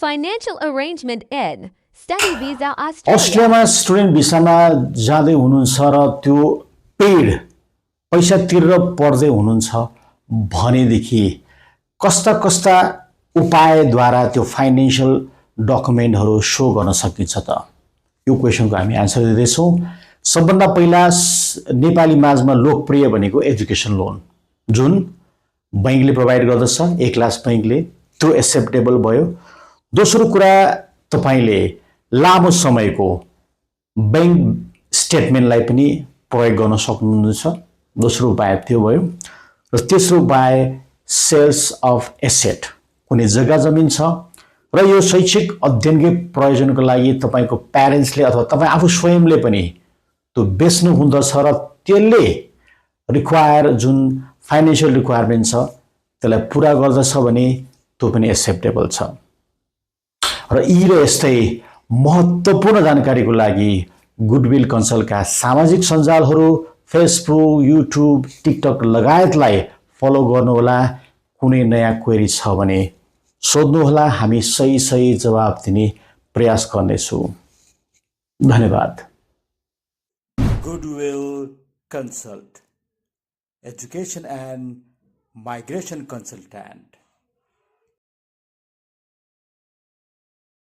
financial arrangement in study visa Australia. अस्ट्रेलियामा student भिसामा जाँदै हुनुहुन्छ र त्यो पेड पैसा तिरेर पढ्दै हुनुहुन्छ भनेदेखि कस्ता कस्ता उपायद्वारा त्यो फाइनेन्शियल डकुमेन्टहरू सो गर्न सकिन्छ त? यो क्वेसनको हामी एन्सर दिँदैछौँ। सबभन्दा पहिला नेपाली माझमा लोकप्रिय भनेको एजुकेसन लोन, जुन बैंकले प्रोभाइड गर्दछ, ए क्लास बैंकले, त्यो एक्सेप्टेबल भयो। दोस्रो कुरा, तपाईले लामो समयको बैंक स्टेटमेन्टलाई पनि प्रयोग गर्न सक्नुहुन्छ। दोस्रो उपाय त्यो भयो। र तेस्रो उपाय सेल्स अफ एसेट, कुनै जग्गा जमिन छ र यो शैक्षिक अध्ययनकै प्रयोजनको लागि तपाईको प्यारेन्ट्सले अथवा तपाई आफू स्वयंले पनि त्यो बेच्नु हुँदछ र त्यसले रिक्वायर जुन फाइनेन्शियल रिक्वायरमेन्ट छ त्यसलाई पूरा गर्दछ भने त्यो पनि एक्सेप्टेबल छ। र यी र यस्तै महत्त्वपूर्ण जानकारीको लागि गुडविल कन्सल्टका सामाजिक सञ्जालहरू फेसबुक, युट्युब, टिकटक लगायतलाई फलो गर्नुहोला। कुनै नयाँ क्वेरी छ भने सोध्नुहोला, हामी सही जवाब दिने प्रयास गर्नेछौँ। धन्यवाद। Goodwill Consult, Education and Migration Consultant.